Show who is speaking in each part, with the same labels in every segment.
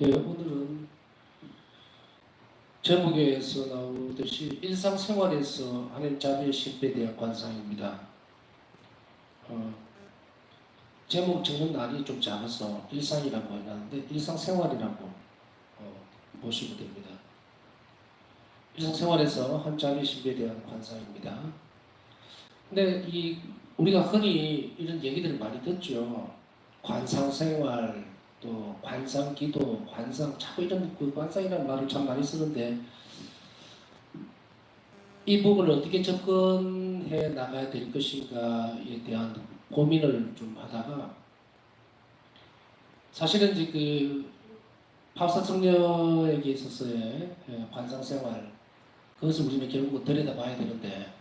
Speaker 1: 예, 오늘은 제목에서 나오듯이 일상생활에서 하나님 자비의 심배에 대한 관상입니다. 어, 제목 적는 날이 좀 작아서 일상이라고 해놨는데 일상생활이라고 보시면 됩니다. 일상생활에서 한 자비의 심배에 대한 관상입니다. 근데 우리가 흔히 이런 얘기들을 많이 듣죠. 관상생활, 또 관상기도, 관상, 자꾸 이런 관상이라는 말을 참 많이 쓰는데 이 부분을 어떻게 접근해 나가야 될 것인가에 대한 고민을 좀 하다가 사실은 이제 그 파우스성녀에게 있어서의 관상생활 그것을 우리는 결국 들여다봐야 되는데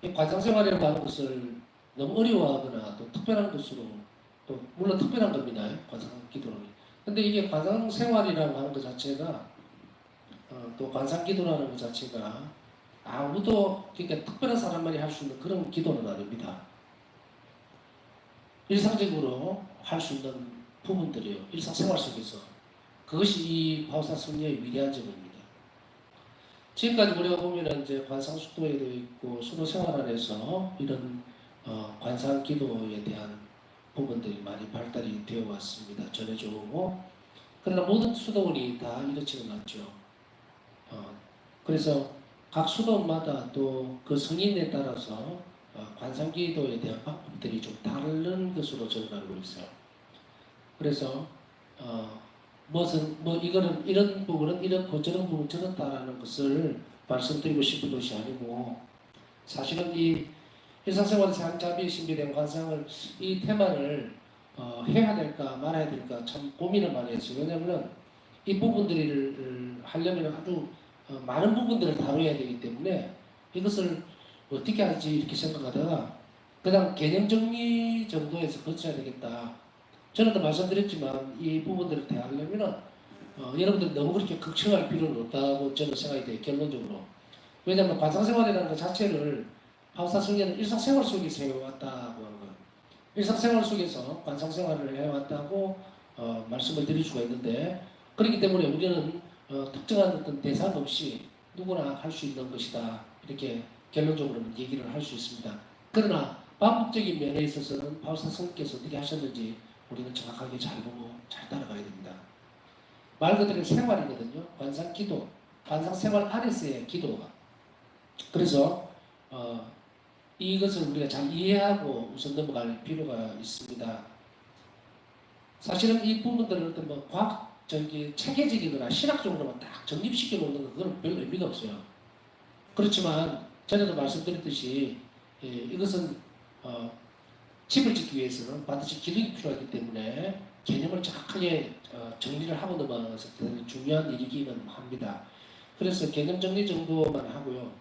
Speaker 1: 이 관상생활이라고 하는 것을 너무 어려워하거나 또 특별한 것으로 또 물론 특별한 겁니다. 관상기도는. 근데 이게 관상생활이라고 하는 것 자체가 또 관상기도라는 것 자체가 아무도 그러니까 특별한 사람만이 할 수 있는 그런 기도는 아닙니다. 일상적으로 할 수 있는 부분들이에요. 일상생활 속에서. 그것이 이 바우사 승리의 위대한 점입니다. 지금까지 우리가 보면 이제 관상수도에도 있고 수도 생활 안에서 이런 관상기도에 대한 부분들이 많이 발달이 되어 왔습니다. 전해져 오고 그러나 모든 수도원이 다 이렇지는 않죠. 그래서 각 수도마다 또 그 성인에 따라서 관상기도에 대한 방법들이 좀 다른 것으로 저는 알고 있어요. 그래서 이거는 이런 부분은 이렇고 저런 부분은 저렇다라는 것을 말씀드리고 싶은 것이 아니고 사실은 이 일상생활에서 한 자비의 신비된 관상을 이 테마를 해야 될까 말아야 될까 참 고민을 많이 했어요. 왜냐하면 이 부분들을 하려면 아주 많은 부분들을 다뤄야 되기 때문에 이것을 어떻게 하지 이렇게 생각하다가 그냥 개념 정리 정도에서 거쳐야 되겠다. 저는 또 말씀드렸지만 이 부분들을 대하려면 여러분들 너무 그렇게 걱정할 필요는 없다고 저는 생각이 돼요. 결론적으로. 왜냐하면 관상생활이라는 것 자체를 하우사 성경은 일상생활 속에서 해왔다고 하는 거예요. 일상생활 속에서 관상생활을 해왔다고 말씀을 드릴 수가 있는데 그렇기 때문에 우리는 특정한 어떤 대상 없이 누구나 할 수 있는 것이다. 이렇게 결론적으로는 얘기를 할 수 있습니다. 그러나 반복적인 면에 있어서는 바울사 성께서 어떻게 하셨는지 우리는 정확하게 잘 보고 잘 따라가야 됩니다. 말 그대로 생활이거든요. 관상 기도, 관상 생활 안에서의 기도가. 그래서 이것을 우리가 잘 이해하고 우선 넘어갈 필요가 있습니다. 사실은 이 부분들은 어떤 뭐 체계적이거나 신학적으로만 딱 정립시켜 놓는 건 그건 별로 의미가 없어요. 그렇지만 전에도 말씀드렸듯이 이것은 집을 짓기 위해서는 반드시 기둥이 필요하기 때문에 개념을 정확하게 정리를 하고 넘어가서 대단히 중요한 일이기는 합니다. 그래서 개념 정리 정도만 하고요.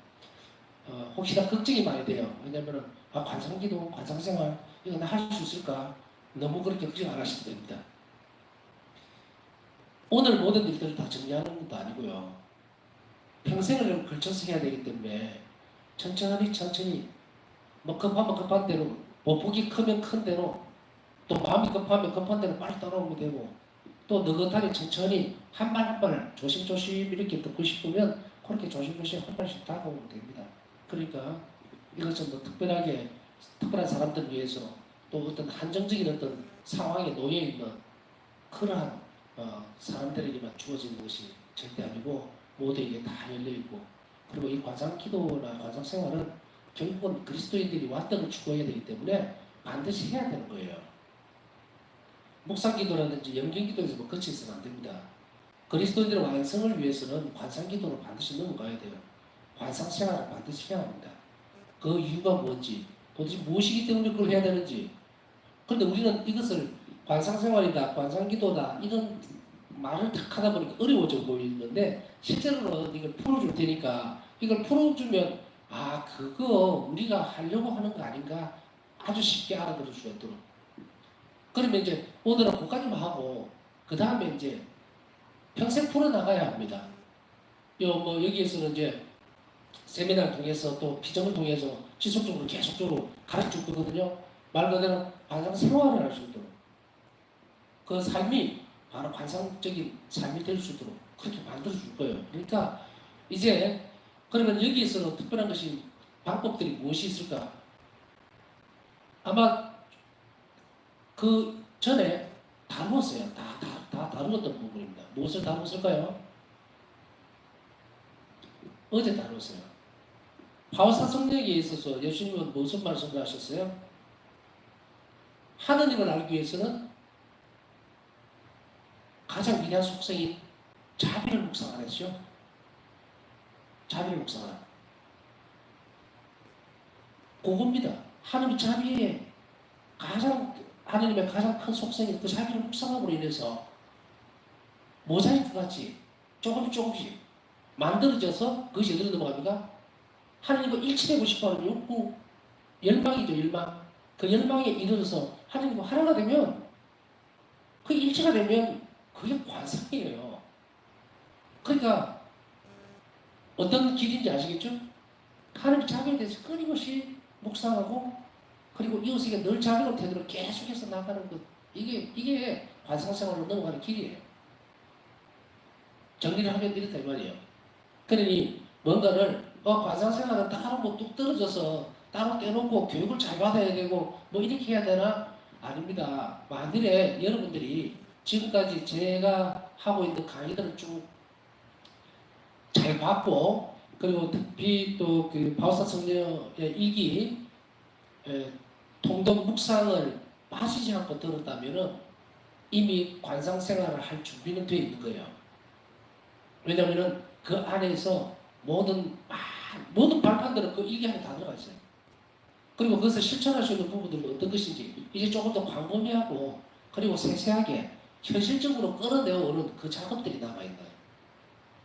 Speaker 1: 혹시나 걱정이 많이 돼요. 왜냐면은 관상기도, 관상생활 이거 나 할 수 있을까? 너무 그렇게 걱정 안 하셔도 됩니다. 오늘 모든 일들을 다 정리하는 것도 아니고요. 평생을 걸쳐서 해야 되기 때문에 천천히 뭐 급하면 급한 대로 보폭이 크면 큰 대로 또 마음이 급하면 급한 대로 빨리 따라오면 되고 또 느긋하게 천천히 한 발 한 발 조심조심 이렇게 듣고 싶으면 그렇게 조심조심 한 발씩 다가오면 됩니다. 그러니까 이것은 뭐 특별한 사람들 위해서 또 어떤 한정적인 어떤 상황에 놓여 있는 그러한 사람들에게만 주어진 것이 절대 아니고 모두에게 다 열려 있고 그리고 이 관상 기도나 관상 생활은 결국은 그리스도인들이 완전을 추구해야 되기 때문에 반드시 해야 되는 거예요. 묵상 기도라든지 영경 기도에서 뭐 거치 있으면 안 됩니다. 그리스도인들의 완성을 위해서는 관상 기도를 반드시 넘어가야 돼요. 관상 생활을 반드시 해야 합니다. 그 이유가 뭔지, 도대체 무엇이기 때문에 그걸 해야 되는지. 그런데 우리는 이것을 관상생활이다, 관상기도다, 이런 말을 탁 하다 보니까 어려워져 보이는데, 실제로는 이걸 풀어줄 테니까, 이걸 풀어주면, 그거 우리가 하려고 하는 거 아닌가? 아주 쉽게 알아들을 수 있도록. 그러면 이제 오늘은 그까지만 하고, 그 다음에 이제 평생 풀어나가야 합니다. 여기에서는 이제 세미나를 통해서 또 피정을 통해서 지속적으로 계속적으로 가르쳐 주거든요. 말 그대로 관상 생활을 할 수 있도록. 그 삶이 바로 관상적인 삶이 될 수 있도록 그렇게 만들어 줄 거예요. 그러니까 이제 그러면 여기에서는 특별한 것이 방법들이 무엇이 있을까? 아마 그 전에 다루었어요. 다 다루었던 부분입니다. 무엇을 다루었을까요? 어제 다루었어요. 바오사 성령에 있어서 예수님은 무슨 말씀을 하셨어요? 하느님을 알기 위해서는 가장 위대한 속성인 자비를 묵상하랬죠. 자비를 묵상하라. 그겁니다. 하느님 자비에 하느님의 가장 큰 속성인 그 자비를 묵상함으로 인해서 모자이크 같이 조금씩 만들어져서 그것이 어디로 넘어갑니까? 하느님과 일치되고 싶어하는 욕구, 열망이죠, 열망. 그 열망에 이르러서 하느님과 하나가 되면 그 일치가 되면 그게 관상이에요. 그러니까 어떤 길인지 아시겠죠? 하나님 자비에 대해서 끊임없이 묵상하고 그리고 이웃에게 늘 자비로운 태도로 계속해서 나가는 것 이게 관상생활로 넘어가는 길이에요. 정리를 하면 이렇다 이 말이에요. 그러니 뭔가를 관상생활은 따로 뭐 뚝 떨어져서 따로 떼놓고 교육을 잘 받아야 되고 뭐 이렇게 해야 되나? 아닙니다. 만일에 여러분들이 지금까지 제가 하고 있는 강의들을 쭉 잘 받고 그리고 특히 또 그 바오사 성령의 일기 통독 묵상을 빠지지 않고 들었다면은 이미 관상 생활을 할 준비는 되어 있는 거예요. 왜냐하면은 그 안에서 모든 발판들은 그 일기 안에 다 들어가 있어요. 그리고 그것을 실천할 수 있는 부분들은 어떤 것인지 이제 조금 더 광범위하고 그리고 세세하게 현실적으로 끌어내오는 그 작업들이 남아있는 거예요.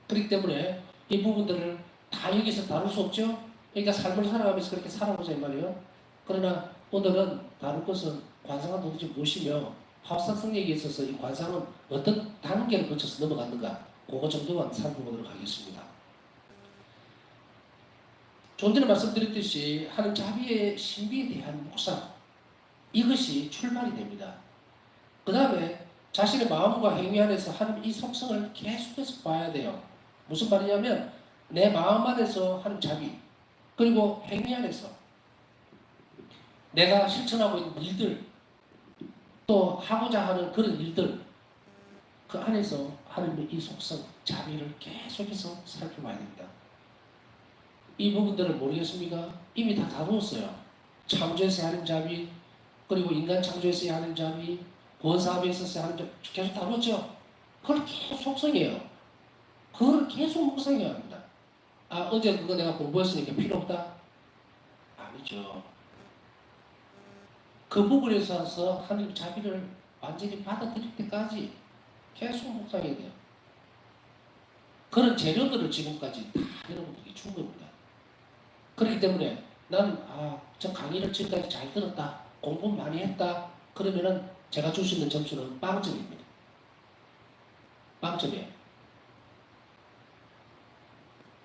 Speaker 1: 그렇기 때문에 이 부분들을 다 여기서 다룰 수 없죠. 그러니까 삶을 살아가면서 그렇게 살아보자 이 말이에요. 그러나 오늘은 다룰 것은 관상은 도대체 무엇이며 합사 성령에 있어서 이 관상은 어떤 단계를 거쳐서 넘어갔는가 그거 정도만 살펴보도록 하겠습니다. 좀 전에 말씀드렸듯이 하는 자비의 신비에 대한 묵상 이것이 출발이 됩니다. 그 다음에 자신의 마음과 행위 안에서 하는 이 속성을 계속해서 봐야 돼요. 무슨 말이냐면 내 마음 안에서 하는 자비 그리고 행위 안에서 내가 실천하고 있는 일들 또 하고자 하는 그런 일들 그 안에서 하는 이 속성 자비를 계속해서 살펴봐야 됩니다. 이 부분들을 모르겠습니까? 이미 다 다루었어요. 창조에서 하는 자비 그리고 인간 창조에서 하는 자비 구원사업에 있어서 하는 자비 계속 다루었죠. 그걸 계속 속성이에요. 그걸 계속 묵상해야 합니다. 어제 그거 내가 공부했으니까 필요 없다? 아니죠. 그 부분에 있어서 하나님 자비를 완전히 받아들일 때까지 계속 묵상해야 돼요. 그런 재료들을 지금까지 다 여러분들이 준 겁니다. 그렇기 때문에 나는 저 강의를 지금까지 잘 들었다. 공부 많이 했다. 그러면은 제가 줄 수 있는 점수는 빵점입니다. 빵점이에요.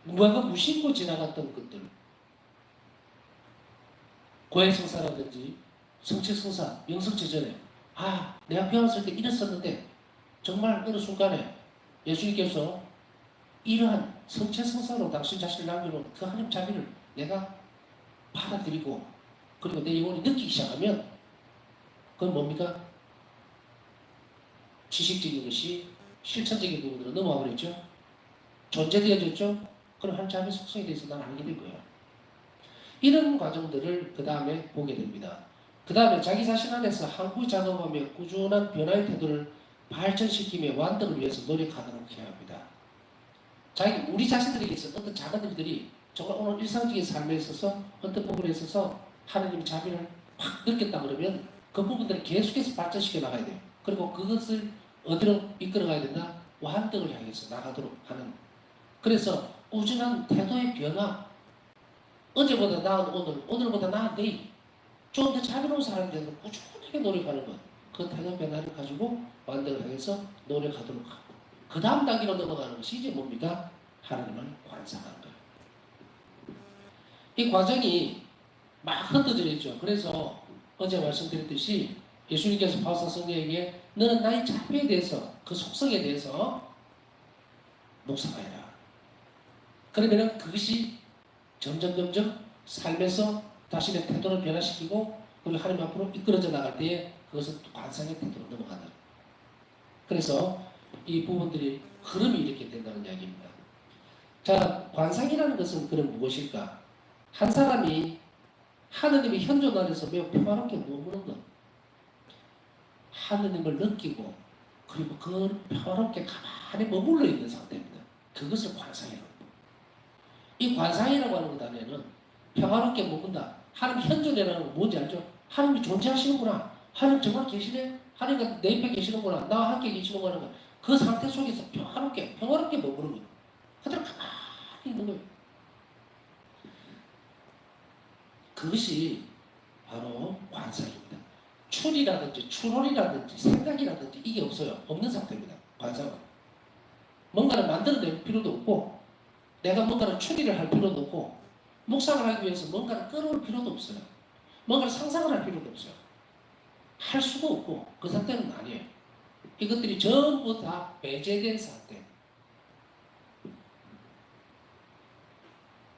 Speaker 1: 누가 무심코 지나갔던 것들 고해성사라든지 성취성사, 영성체전에 내가 배웠을 때 이랬었는데 정말 어느 순간에 예수님께서 이러한 성취성사로 당신 자신을 남겨놓은 그 하나님 자비를 내가 받아들이고 그리고 내 영혼이 느끼기 시작하면 그건 뭡니까? 지식적인 것이 실천적인 부분으로 넘어가 버렸죠. 존재되어졌죠. 그럼 하나님 자비의 속성에 대해서 난 알게 될 거예요. 이런 과정들을 그 다음에 보게 됩니다. 그 다음에 자기 자신 안에서 항구 작업하며 꾸준한 변화의 태도를 발전시키며 완등을 위해서 노력하도록 해야 합니다. 우리 자신들에게 있어 어떤 작은 일들이 정말 오늘 일상적인 삶에 있어서 어떤 부분에 있어서 하나님의 자비를 확 느꼈다 그러면 그 부분들을 계속해서 발전시켜 나가야 돼요. 그리고 그것을 어디로 이끌어 가야 된다? 완등을 향해서 나가도록 하는. 그래서 꾸준한 태도의 변화, 어제보다 나은 오늘, 오늘보다 나은 내일, 좀 더 자비로운 사람이 되도록 꾸준하게 노력하는 것. 그 태도 변화를 가지고 완등을 향해서 노력하도록 하고 그 다음 단계로 넘어가는 것이 이제 뭡니까? 하나님을 관상하는 거예요. 이 과정이 막 흩어져 있죠. 그래서 어제 말씀드렸듯이 예수님께서 바울사 성령에게 너는 나의 자비에 대해서 그 속성에 대해서 묵상하여라. 그러면은 그것이 점점 삶에서 자신의 태도를 변화시키고 그리고 하나님 앞으로 이끌어져 나갈 때에 그것은 관상의 태도로 넘어가다. 그래서 이 부분들이 흐름이 이렇게 된다는 이야기입니다. 자, 관상이라는 것은 그럼 무엇일까? 한 사람이 하느님의 현존 안에서 매우 평화롭게 머무는 것, 하느님을 느끼고 그리고 그 평화롭게 가만히 머물러 있는 상태입니다. 그것을 관상이라고 합니다. 이 관상이라고 하는 것 안에는 평화롭게 머문다. 하나님 현존이라는 건 뭔지 알죠? 하나님이 존재하시는구나. 하나님 정말 계시네. 하나님이 내 옆에 계시는구나. 나와 함께 계시는구나. 그 상태 속에서 평화롭게 머무는 거예요. 그대로 가만히 있는 거예요. 그것이 바로 관상입니다. 출이라든지 출홀이라든지 생각이라든지 이게 없어요. 없는 상태입니다. 관상은. 뭔가를 만들어낼 필요도 없고 내가 뭔가를 추리를 할 필요도 없고 묵상을 하기 위해서 뭔가를 끌어올 필요도 없어요. 뭔가를 상상을 할 필요도 없어요. 할 수도 없고 그 상태는 아니에요. 이것들이 전부 다 배제된 상태.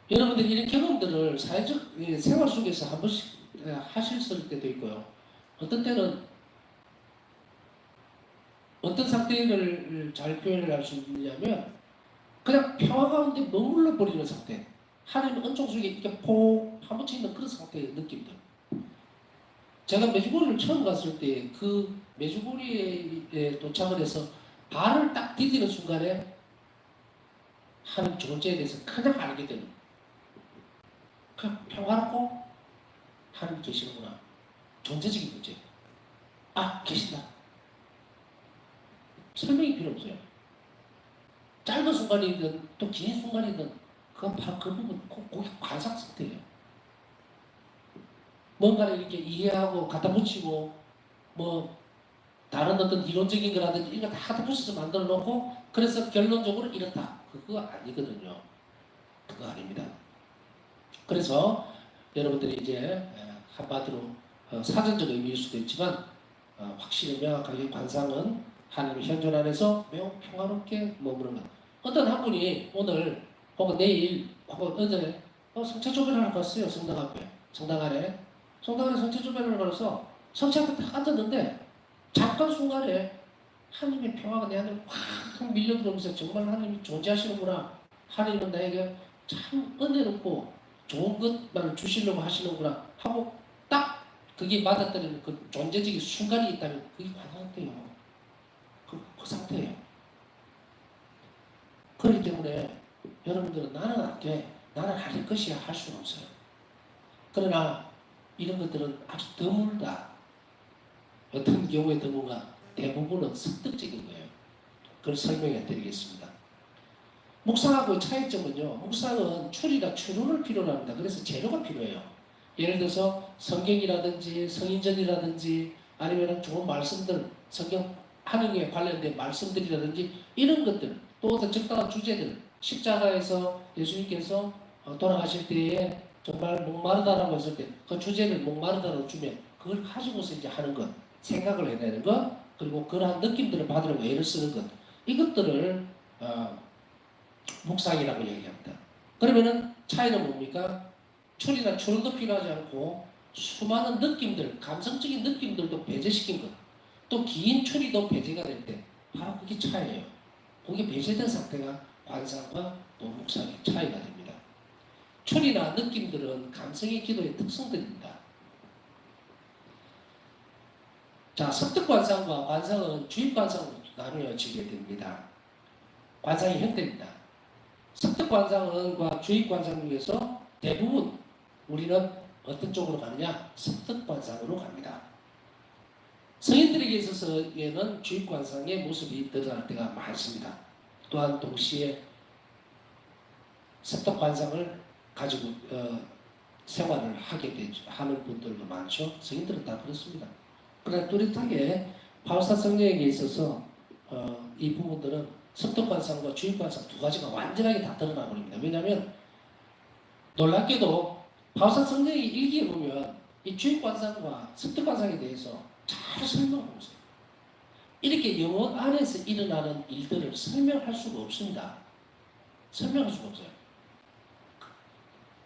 Speaker 1: 여러분들이 이런 경험들을 사회적 생활 속에서 한 번씩 하실 때도 있고요. 어떤 때는 어떤 상태를 잘 표현을 할 수 있느냐면 그냥 평화 가운데 머물러 버리는 상태. 하나님 은총 속에 이렇게 폭 파묻혀 있는 그런 상태의 느낌들. 제가 메주고리를 처음 갔을 때 그 메주고리에 도착을 해서 발을 딱 디디는 순간에 하나님 존재에 대해서 그냥 알게 되는 그냥 평화롭고 하나님 계시는구나. 존재적인 문제. 아, 계신다. 설명이 필요 없어요. 짧은 순간이든 또 긴 순간이든 그건 바로 그 부분, 그게 관상 상태예요. 뭔가를 이렇게 이해하고 갖다 붙이고 뭐 다른 어떤 이론적인 거라든지 이런 거 다 갖다 붙여서 만들어 놓고 그래서 결론적으로 이렇다. 그거 아니거든요. 그거 아닙니다. 그래서 여러분들이 이제 한마디로 사전적 의미일 수도 있지만 확실히 명확하게 관상은 하나님의 현존 안에서 매우 평화롭게 머무는 것. 어떤 한 분이 오늘 혹은 내일 혹은 어제 성체 조변을 갔어요. 성당 앞에. 성당 안에 성체 조변을 걸어서 성체 앞에 딱 앉았는데 잠깐 순간에 하나님의 평화가 내 안에 확 밀려들어오면서 정말 하나님이 존재하시는구나. 하나님은 나에게 참 은혜롭고 좋은 것만 주시려고 하시는구나 하고 딱 그게 맞아떨리는 그 존재적인 순간이 있다면 그게 관상 상태예요. 그 상태예요. 그렇기 때문에 여러분들은 나는 안 돼. 나는 할 것이야 할 수는 없어요. 그러나 이런 것들은 아주 드물다. 어떤 경우에 드문가 대부분은 습득적인 거예요. 그걸 설명해 드리겠습니다. 묵상하고의 차이점은요. 묵상은 추리나 추론을 필요로 합니다. 그래서 재료가 필요해요. 예를 들어서 성경이라든지 성인전이라든지 아니면 좋은 말씀들, 성경 하느님에 관련된 말씀들이라든지 이런 것들, 또 어떤 적당한 주제들, 십자가에서 예수님께서 돌아가실 때에 정말 목마르다라고 했을 때 그 주제를 목마르다라고 주면 그걸 가지고서 이제 하는 것, 생각을 해내는 것, 그리고 그러한 느낌들을 받으려고 애를 쓰는 것, 이것들을 묵상이라고 얘기합니다. 그러면은 차이는 뭡니까? 추리나 추론도 필요하지 않고 수많은 느낌들, 감성적인 느낌들도 배제시킨 것, 또 긴 추리도 배제가 될 때 바로 그게 차이예요. 그게 배제된 상태가 관상과 또 묵상의 차이가 됩니다. 추리나 느낌들은 감성의 기도의 특성들입니다. 자, 습득관상과 관상은 주입관상으로 나누어지게 됩니다. 관상의 형태입니다. 습득관상과 주입관상 중에서 대부분 우리는 어떤 쪽으로 가느냐? 습득관상으로 갑니다. 성인들에게 있어서는 주입관상의 모습이 드러날 때가 많습니다. 또한 동시에 습득관상을 가지고 생활을 하는 분들도 많죠. 성인들은 다 그렇습니다. 그러나 뚜렷하게 바울사 성령에게 있어서 이 부분들은 습득관상과 주입관상 두 가지가 완전하게 다 드러나 버립니다. 왜냐하면 놀랍게도 바울사 성령의 일기에 보면 이 주입관상과 습득관상에 대해서 잘 설명하고 있어요. 이렇게 영혼 안에서 일어나는 일들을 설명할 수가 없습니다. 설명할 수가 없어요.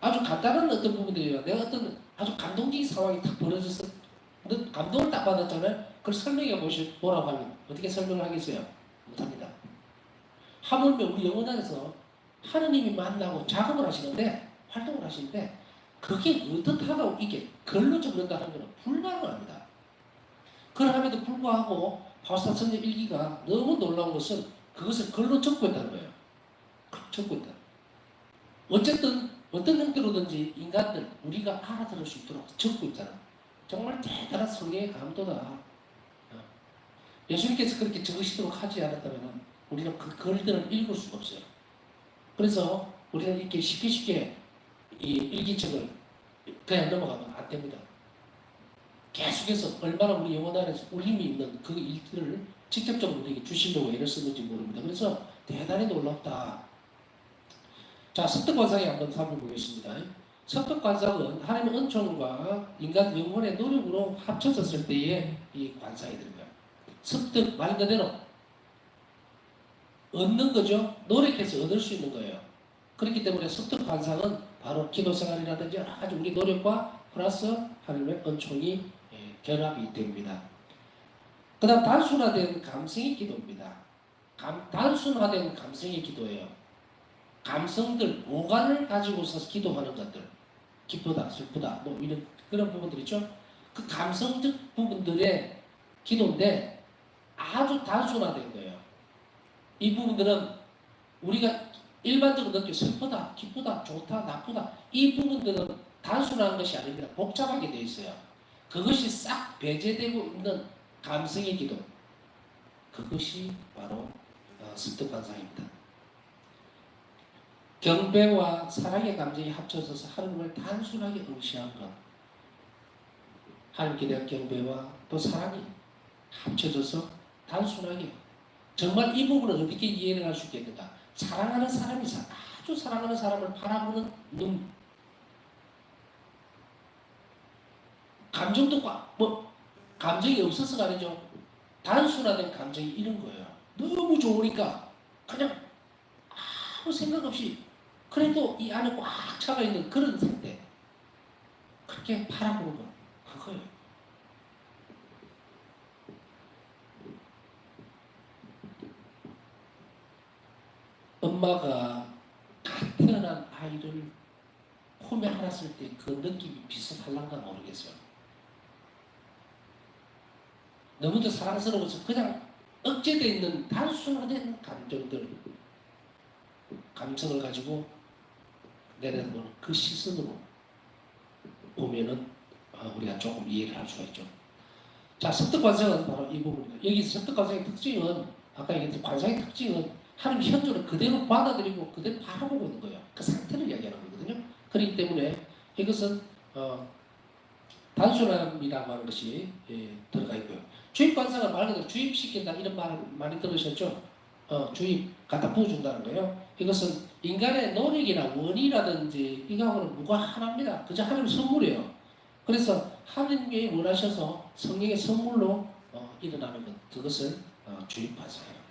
Speaker 1: 아주 간단한 어떤 부분들이에요. 내가 어떤 아주 감동적인 상황이 딱 벌어져서 감동을 딱 받았잖아요. 그걸 설명해 보라고 하면 어떻게 설명을 하겠어요? 못합니다. 하물며 우리 영혼 안에서 하느님이 만나고 작업을 하시는데, 활동을 하시는데, 그게 어떻다고 이게 글로 적는다는 것은 불가능합니다. 그럼에도 불구하고 바울사도의 일기가 너무 놀라운 것은 그것을 글로 적고 있다는 거예요. 적고 있다. 어쨌든 어떤 형태로든지 인간들 우리가 알아들을 수 있도록 적고 있잖아. 정말 대단한 성령의 감도다. 예수님께서 그렇게 적으시도록 하지 않았다면 우리는 그 글들을 읽을 수가 없어요. 그래서 우리는 이렇게 쉽게 이 일기책을 그냥 넘어가면 안 됩니다. 계속해서 얼마나 우리 영혼 안에서 울림이 있는 그 일들을 직접적으로 우리에게 주시려고 애를 쓰는지 모릅니다. 그래서 대단히 놀랍다. 자, 섭득관상에 한번 살펴보겠습니다. 섭득관상은 하나님의 은총과 인간 영혼의 노력으로 합쳐졌을 때의 이 관상이 되는 거예요. 섭득, 말 그대로 얻는 거죠. 노력해서 얻을 수 있는 거예요. 그렇기 때문에 섭득관상은 바로 기도생활이라든지 여러 가지 우리 노력과 플러스 하나님의 은총이 결합이 됩니다. 그 다음 단순화된 감성의 기도입니다. 단순화된 감성의 기도예요. 감성들, 오감을 가지고서 기도하는 것들, 기쁘다, 슬프다, 뭐 이런 그런 부분들 있죠. 그 감성적 부분들의 기도인데 아주 단순화된 거예요. 이 부분들은 우리가 일반적으로 느끼 슬프다, 기쁘다, 좋다, 나쁘다 이 부분들은 단순한 것이 아닙니다. 복잡하게 되어 있어요. 그것이 싹 배제되고 있는 감성의 기도, 그것이 바로 습득관상입니다. 경배와 사랑의 감정이 합쳐져서 하나님을 단순하게 의시한 것, 하나님께 대한 경배와 또 사랑이 합쳐져서 단순하게, 정말 이 부분을 어떻게 이해를 할 수 있겠는가? 사랑하는 사람이 아주 사랑하는 사람을 바라보는 눈, 감정도 감정이 없어서가 아니죠. 단순화된 감정이 이런 거예요. 너무 좋으니까 그냥 아무 생각 없이, 그래도 이 안에 꽉 차가 있는 그런 상태, 그렇게 바라보는 거, 그거예요. 엄마가 갓 태어난 아이를 품에 안았을 때 그 느낌이 비슷할란가 모르겠어요. 너무도 사랑스러워서 그냥 억제되어 있는 단순화된 감정들, 감성을 가지고 내려보는 그 시선으로 보면은 우리가 조금 이해를 할 수가 있죠. 자, 섭득관상은 바로 이 부분입니다. 여기서 섭득관상의 특징은, 아까 얘기했던 관상의 특징은 하나님 현존을 그대로 받아들이고 그대로 바라보고 있는 거예요. 그 상태를 이야기하는 거거든요. 그렇기 때문에 이것은 단순함이라고 하는 것이 들어가 있고요. 주입관상은 말 그대로 주입시킨다 이런 말 많이 들으셨죠? 주입 갖다 부어준다는 거예요. 이것은 인간의 노력이나 원이라든지 이거하고는 무관합니다. 그저 하나님 선물이에요. 그래서 하나님이 원하셔서 성령의 선물로 일어나는 것, 그것을 주입관상이라고 해요.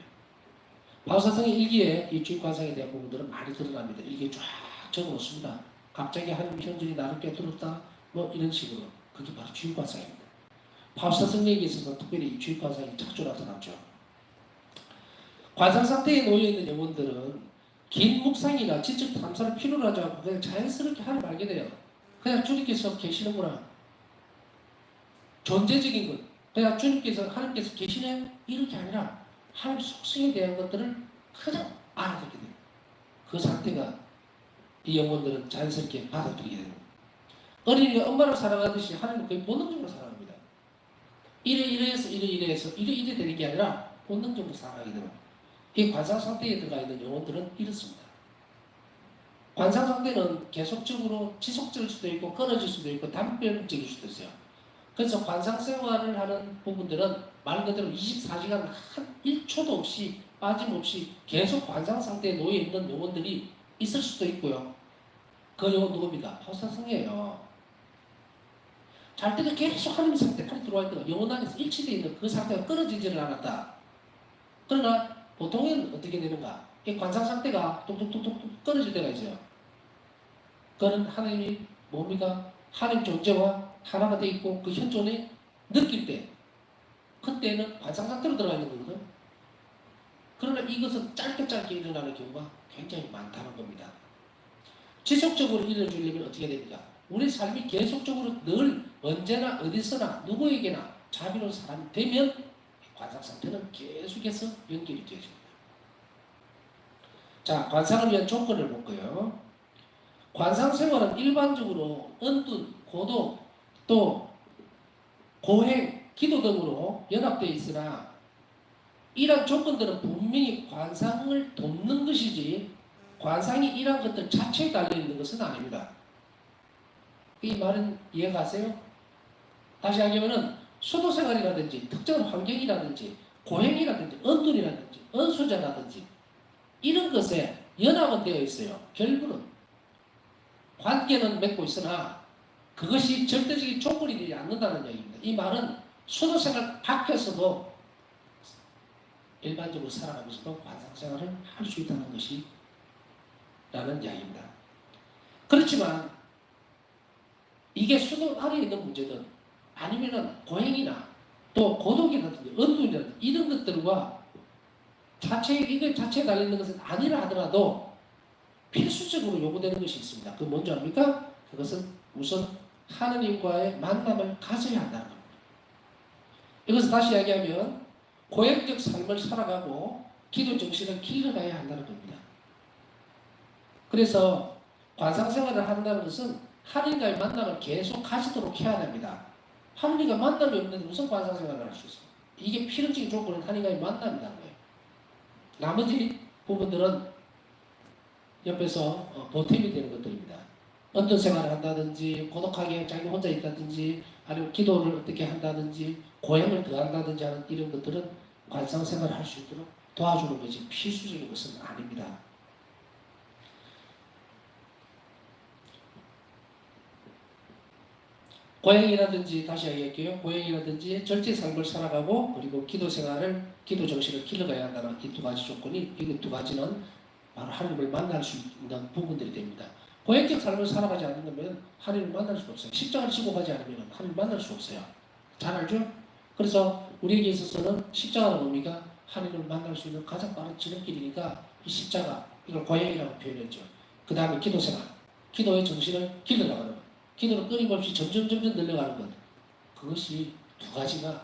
Speaker 1: 바울사도의 일기에 이 주입관상에 대한 부분들은 많이 드러납니다. 일기에 쫙 적어놓습니다. 갑자기 하나님 현존이 나를 꿰뚫었다, 뭐 이런 식으로. 그게 바로 주입관상입니다. 바울사도에 있어서 특별히 이 주입관상이 자주 나타났죠. 관상 상태에 놓여있는 영혼들은 긴 묵상이나 지적 탐사를 필요로 하지 않고 그냥 자연스럽게 하나님 알게 돼요. 그냥 주님께서 계시는구나. 존재적인 것. 그냥 주님께서, 하나님께서 계시네? 이렇게 아니라 하나님 속성에 대한 것들을 그냥 알아듣게 돼요. 그 상태가 이 영혼들은 자연스럽게 받아들이게 됩니다. 어린이가 엄마를 사랑하듯이 하나님은 거의 본능적으로 사랑합니다. 이래 되는 게 아니라 본능적으로 사랑하게 됩니다. 이 관상 상태에 들어가 있는 영혼들은 이렇습니다. 관상 상태는 계속적으로 지속적일 수도 있고 끊어질 수도 있고 단편적일 수도 있어요. 그래서 관상 생활을 하는 부분들은 말 그대로 24시간 한 1초도 없이 빠짐없이 계속 관상 상태에 놓여 있는 영혼들이 있을 수도 있고요. 그 영혼 누굽니까? 호사성이에요. 잘 때도 계속 하나님 상태까지 들어와 있다가 영혼 안에서 일치되어 있는 그 상태가 끊어지지를 않았다. 그러나 보통은 어떻게 되는가? 이 관상 상태가 뚝뚝뚝뚝 끊어질 때가 있어요. 그거는 하나님이 뭡니까? 하나님 존재와 하나가 되어 있고 그 현존에 느낄 때 그때는 관상 상태로 들어가 있는 거거든. 그러나 이것은 짧게 일어나는 경우가 굉장히 많다는 겁니다. 지속적으로 일어나주려면 어떻게 됩니까? 우리 삶이 계속적으로 늘 언제나 어디서나 누구에게나 자비로운 사람이 되면 관상 상태는 계속해서 연결이 되어집니다. 자, 관상을 위한 조건을 볼까요? 관상 생활은 일반적으로 언둔, 고도, 또 고행, 기도 등으로 연합되어 있으나 이러한 조건들은 분명히 관상을 돕는 것이지 관상이 이러한 것들 자체에 달려있는 것은 아닙니다. 이 말은 이해가세요? 다시 하면 수도생활이라든지 특정한 환경이라든지 고행이라든지 언둔이라든지 언수자라든지 이런 것에 연합은 되어 있어요. 결국은 관계는 맺고 있으나 그것이 절대적인 조건이 되지 않는다는 얘기입니다. 이 말은 수도생활 밖에서도 일반적으로 살아가면서도 관상생활을 할 수 있다는 것이 라는 이야기입니다. 그렇지만 이게 수도 아래에 있는 문제든 아니면은 고행이나 또 고독이라든지 언둔이라든지 이런 것들과 이게 자체에 달려있는 것은 아니라 하더라도 필수적으로 요구되는 것이 있습니다. 그건 뭔지 압니까? 그것은 우선 하느님과의 만남을 가져야 한다는 겁니다. 이것을 다시 이야기하면 고행적 삶을 살아가고 기도 정신을 길러가야 한다는 겁니다. 그래서 관상생활을 한다는 것은 하느님과의 만남을 계속 가지도록 해야 됩니다. 하느님과 만남이 없는데 무슨 관상생활을 할 수 있습니까? 이게 필연적인 조건은 하느님과의 만남이라는 거예요. 나머지 부분들은 옆에서 보탬이 되는 것들입니다. 어떤 생활을 한다든지 고독하게 자기 혼자 있다든지 아니면 기도를 어떻게 한다든지 고행을 더한다든지 하는 이런 것들은 관상생활을 할 수 있도록 도와주는 것이 필수적인 것은 아닙니다. 고행이라든지 다시 이야기할게요. 고행이라든지 절제 삶을 살아가고 그리고 기도 정신을 길러가야 한다는 이 두 가지 조건이 이 두 가지는 바로 하나님을 만날 수 있는 부분들이 됩니다. 고행적 삶을 살아가지 않는다면 하나님을 만날 수 없어요. 십자가를 지고 가지 않으면 하나님을 만날 수 없어요. 잘 알죠? 그래서 우리에게 있어서는 십자가는 뭡니까? 하나님을 만날 수 있는 가장 빠른 지름길이니까 이 십자가 이걸 고행이라고 표현했죠. 그 다음에 기도 생활, 기도의 정신을 길러나가는 것, 기도를 끊임없이 점점 늘려가는 것. 그것이 두 가지가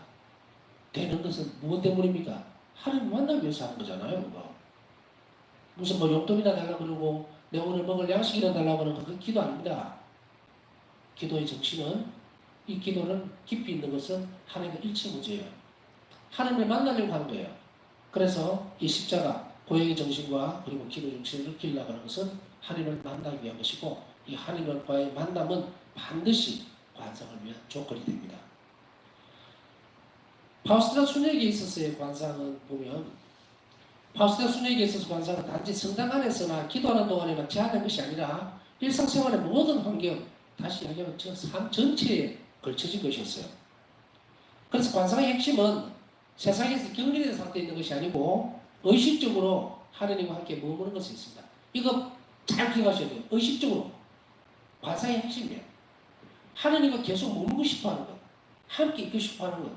Speaker 1: 되는 것은 무엇 때문입니까? 하나님 만나기 위해서 하는 거잖아요. 그거. 무슨 뭐 용돈이나 달라고 그러고 내 오늘 먹을 양식이나 달라고 하는 건 기도 아닙니다. 기도의 정신은 이 기도는 깊이 있는 것은 하나님과 일치 문제예요. 하나님을 만나려고 하는 거예요. 그래서 이 십자가, 고행의 정신과 그리고 기도 정신을 길러가는 것은 하나님을 만나기 위한 것이고 이 하나님과의 만남은 반드시 관상을 위한 조건이 됩니다. 파우스티나 수녀에게 있어서의 관상은 보면 파우스티나 수녀에게 있어서 관상은 단지 성당 안에서나 기도하는 동안에만 제한된 것이 아니라 일상생활의 모든 환경, 다시 이야기하면 저 삶 전체에 걸쳐진 것이었어요. 그래서 관상의 핵심은 세상에서 격리된 상태에 있는 것이 아니고 의식적으로 하느님과 함께 머무는 것이 있습니다. 이거 잘 기억하셔야 돼요. 의식적으로. 관상의 핵심이에요. 하느님과 계속 머물고 싶어 하는 것. 함께 있고 싶어 하는 것.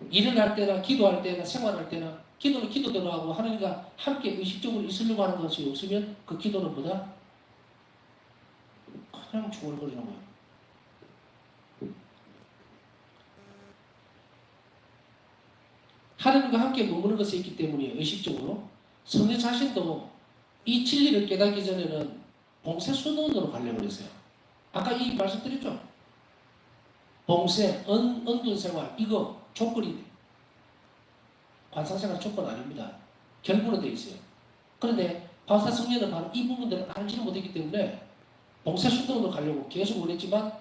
Speaker 1: 일을 할 때나 기도할 때나 생활할 때나 기도는 기도대로 하고 하느님과 함께 의식적으로 있으려고 하는 것이 없으면 그 기도는 뭐다? 그냥 중얼거리는 거예요. 하느님과 함께 머무는 것이 있기 때문에 의식적으로 성령 자신도 이 진리를 깨닫기 전에는 봉쇄 수도원으로 가려고 했어요. 아까 이 말씀드렸죠? 봉쇄, 언둔 생활 이거 조건이 돼요. 관상생활 조건 아닙니다. 결부는 되어 있어요. 그런데 바우스타 성녀는 바로 이 부분들을 알지는 못했기 때문에 봉쇄 수도원으로 가려고 계속 원했지만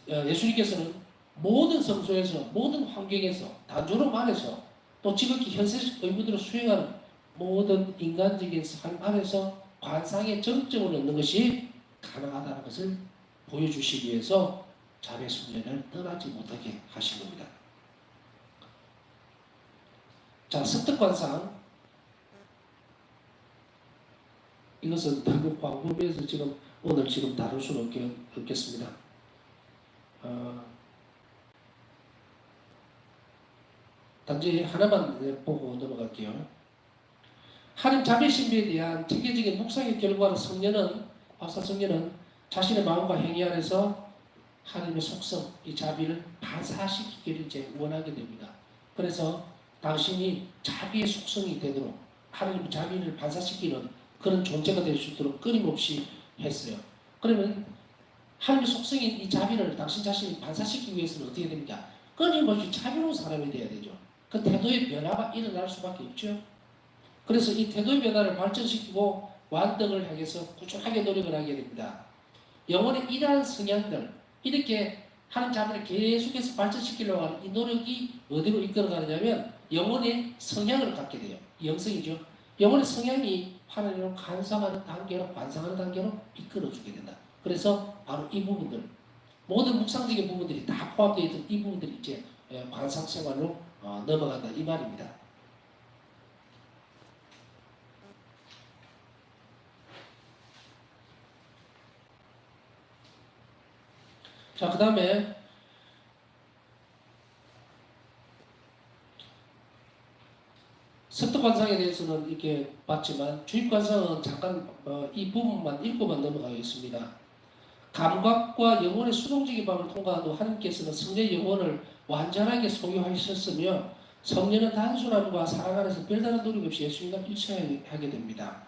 Speaker 1: 예수님께서는 모든 성소에서 모든 환경에서 단조로 말해서 또 지극히 현세적 의무들을 수행하는 모든 인간적인 삶 안에서 관상의 정점을 얻는 것이 가능하다는 것을 보여주시기 위해서 자비 숙련을 떠나지 못하게 하신 겁니다. 자, 습득관상. 이것은 결국 광범위해서 오늘 다룰 수는 없겠습니다. 단지 하나만 보고 넘어갈게요. 하나님 자비 신비에 대한 체계적인 묵상의 결과로 박사 성녀는 자신의 마음과 행위 안에서 하나님의 속성, 이 자비를 반사시키기를 이제 원하게 됩니다. 그래서 당신이 자비의 속성이 되도록 하나님의 자비를 반사시키는 그런 존재가 될 수 있도록 끊임없이 했어요. 그러면 하나님의 속성인 이 자비를 당신 자신이 반사시키기 위해서는 어떻게 됩니까? 끊임없이 자비로운 사람이 되어야 되죠. 그 태도의 변화가 일어날 수밖에 없죠. 그래서 이 태도의 변화를 발전시키고 완등을 향해서 꾸준하게 노력을 하게 됩니다. 영혼의 이러한 성향들, 이렇게 하나님 자비를 계속해서 발전시키려고 하는 이 노력이 어디로 이끌어가느냐면 영혼의 성향을 갖게 돼요. 영성이죠. 영혼의 성향이 하나님을 관상하는 단계로, 관상하는 단계로 이끌어주게 된다. 그래서 바로 이 부분들, 모든 묵상적인 부분들이 다 포함되어 있던 이 부분들이 이제 관상 생활로 넘어간다 이 말입니다. 자, 그 다음에 습득관상에 대해서는 이렇게 봤지만 주입관상은 잠깐 이 부분만 읽고만 넘어가겠습니다. 감각과 영혼의 수동적인 밤을 통과한 후 하나님께서는 성녀의 영혼을 완전하게 소유하셨으며 성녀는 단순함과 사랑 안에서 별다른 노력 없이 예수님과 일치하게 됩니다.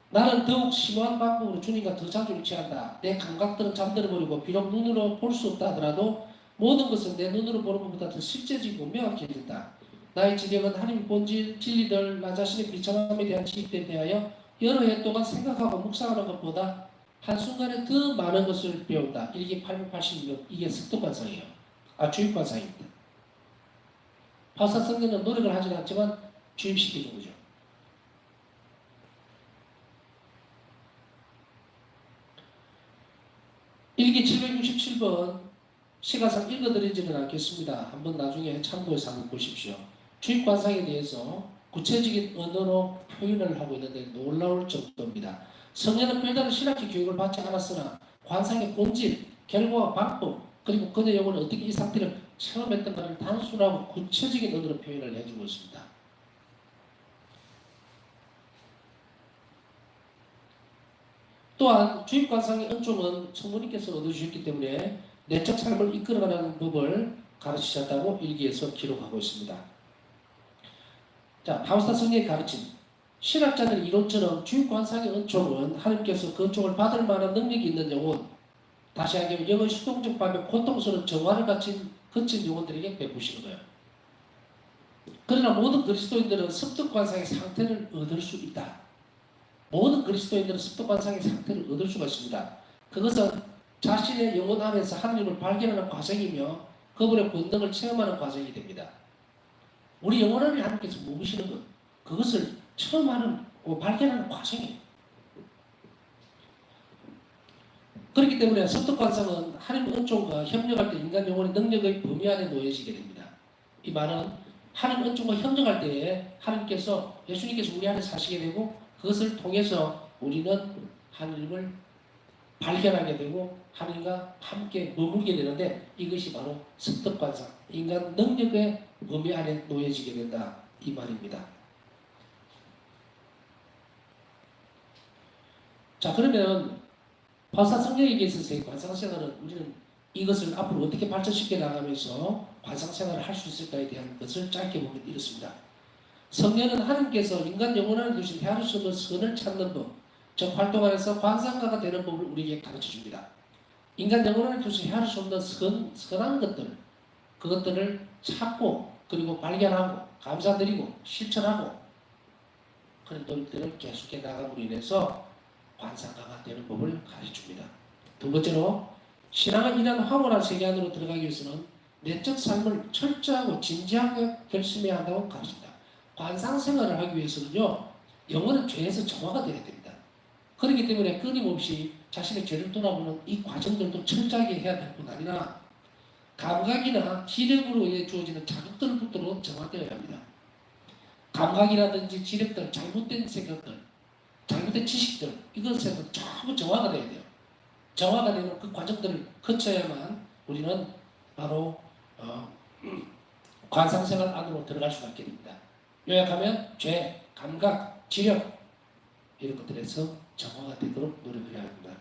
Speaker 1: 나는 더욱 심오한 방법으로 주님과 더 자주 일치한다. 내 감각들은 잠들어버리고 비록 눈으로 볼 수 없다 하더라도 모든 것은 내 눈으로 보는 것보다 더 실제적이고 명확해진다. 나의 지력은 하나님의 본질, 진리들, 나 자신의 비참함에 대한 지식에 대하여 여러 해 동안 생각하고 묵상하는 것보다 한순간에 더 많은 것을 배운다. 이게 886, 이게 습득관상이에요. 주입관상입니다. 박사 성경은 노력을 하지 않지만 주입시켜준 거죠. 일기 767번 시가상 읽어드리지는 않겠습니다. 한번 나중에 참고해서 한번 보십시오. 주입관상에 대해서 구체적인 언어로 표현을 하고 있는데 놀라울 정도입니다. 성녀는 별다른 신학적 교육을 받지 않았으나 관상의 본질, 결과와 방법, 그리고 그의 영혼은 어떻게 이 상태를 체험했던가를 단순하고 구체적인 언어로 표현을 해주고 있습니다. 또한 주입관상의 은총은 성모님께서 얻어주셨기 때문에 내적 삶을 이끌어가는 법을 가르치셨다고 일기에서 기록하고 있습니다. 자, 바우스타 성령의 가르침. 신학자들 이론처럼 주입관상의 은총은 하나님께서 그 은총을 받을 만한 능력이 있는 영혼, 다시 하면 영의 수동적 밤에 고통스러운 정화를 거친 영혼들에게 베푸시는 거예요. 그러나 모든 그리스도인들은 습득관상의 상태를 얻을 수 있다. 모든 그리스도인들은 습득관상의 상태를 얻을 수가 있습니다. 그것은 자신의 영혼 안에서 하나님을 발견하는 과정이며 그분의 본능을 체험하는 과정이 됩니다. 우리 영혼 안에 하나님께서 머무시는 것, 그것을 체험하는, 발견하는 과정이에요. 그렇기 때문에 습득관상은 하나님 은총과 협력할 때 인간 영혼의 능력의 범위 안에 놓여지게 됩니다. 이 말은 하나님 은총과 협력할 때에 하나님께서, 예수님께서 우리 안에 사시게 되고 그것을 통해서 우리는 하나님을 발견하게 되고 하나님과 함께 머물게 되는데 이것이 바로 습득관상, 인간 능력의 범위 안에 놓여지게 된다 이 말입니다. 자, 그러면 박사 성령에게 있어서의 관상생활은 우리는 이것을 앞으로 어떻게 발전시켜 나가면서 관상생활을 할 수 있을까에 대한 것을 짧게 보면 이렇습니다. 성령은 하나님께서 인간 영혼 안에 두신 헤아릴 수 없는 선을 찾는 법, 즉 활동하면서 관상가가 되는 법을 우리에게 가르쳐 줍니다. 인간 영혼 안에 두신 헤아릴 수 없는 선한 것들, 그것들을 찾고 그리고 발견하고 감사드리고 실천하고 그런 노력들을 계속해 나감으로 인해서 관상가가 되는 법을 가르쳐 줍니다. 두 번째로 신앙을 이런 황홀한 세계 안으로 들어가기 위해서는 내적 삶을 철저하고 진지하게 결심해야 한다고 가르칩니다. 관상 생활을 하기 위해서는요, 영혼은 죄에서 정화가 되어야 됩니다. 그렇기 때문에 끊임없이 자신의 죄를 돌아보는 이 과정들도 철저하게 해야 될 뿐 아니라 감각이나 지력으로 의 주어지는 자극들부터 정화되어야 합니다. 감각이라든지 지력들, 잘못된 생각들, 잘못된 지식들 이것에서 전부 정화가 돼야 돼요. 정화가 되는 그 과정들을 거쳐야만 우리는 바로 관상생활 안으로 들어갈 수가 있게 됩니다. 요약하면 죄, 감각, 지력 이런 것들에서 정화가 되도록 노력을 해야 합니다.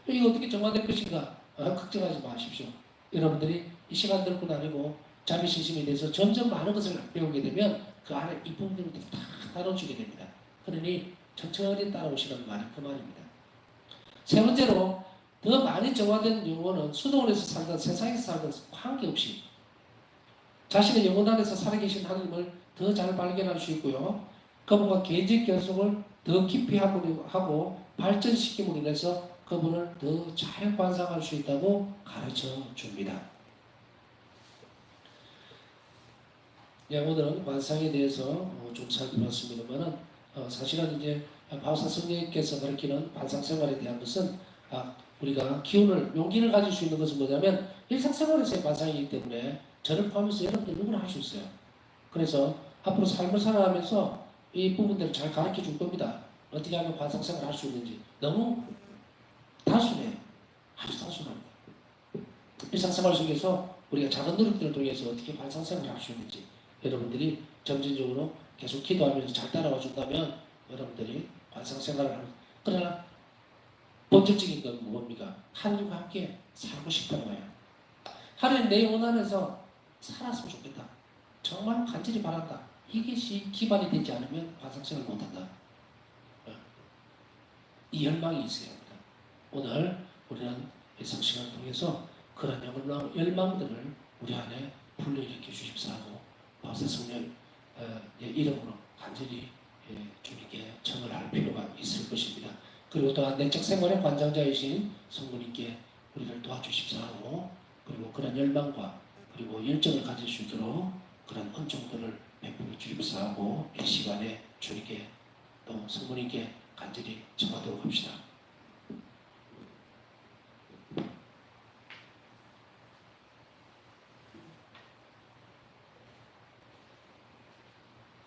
Speaker 1: 이거 어떻게 정화될 것인가? 걱정하지 마십시오. 여러분들이 이 시간들뿐 아니고 자비신심에 대해서 점점 많은 것을 배우게 되면 그 안에 이 부분들도 다 다뤄주게 됩니다. 그러니 천천히 따라오시는 말이 그 말입니다. 세 번째로 더 많이 정화된 영혼은 수도원에서 살든 세상에서 살든 관계없이 자신의 영혼 안에서 살아계신 하나님을 더 잘 발견할 수 있고요. 그분과 개인적 결속을 더 깊이 하고 발전시킴으로 인해서 그분을 더 잘 관상할 수 있다고 가르쳐 줍니다. 오늘은 관상에 대해서 좀 살펴봤습니다만은 사실은 이제 바오사 성령님께서 가르치는 관상 생활에 대한 것은 우리가 기운을 용기를 가질 수 있는 것은 뭐냐면 일상생활에서의 관상이기 때문에 저를 포함해서 여러분들 누구나 할 수 있어요. 그래서 앞으로 삶을 살아가면서 이 부분들을 잘 가르쳐 줄 겁니다. 어떻게 하면 관상생활을 할 수 있는지. 너무 단순해요. 아주 단순합니다. 일상생활 속에서 우리가 작은 노력들을 통해서 어떻게 관상생활을 할 수 있는지 여러분들이 점진적으로 계속 기도하면서 잘 따라와 준다면 여러분들이 관상생활을 하는, 그러나 본질적인 건 뭡니까? 하나님과 함께 살고 싶은 거예요. 하나님 내 영혼 안에서 살았으면 좋겠다. 정말 간절히 바란다. 이것이 기반이 되지 않으면 관상생활을 못한다. 이 열망이 있어야 합니다. 오늘 우리는 일상시간을 통해서 그런 열망들을 우리 안에 불러일으켜 주십사하고 바오사 성령의 이름으로 간절히 주님께 청을 필요가 있을 것입니다. 그리고 또한 내적 생활의 관장자이신 성부님께 우리를 도와주십사하고 그리고 그런 열망과 그리고 열정을 가질 수 있도록 그런 은총들을 베풀어 주십사하고 이 시간에 주님께 또 성부님께 간절히 청하도록 합시다.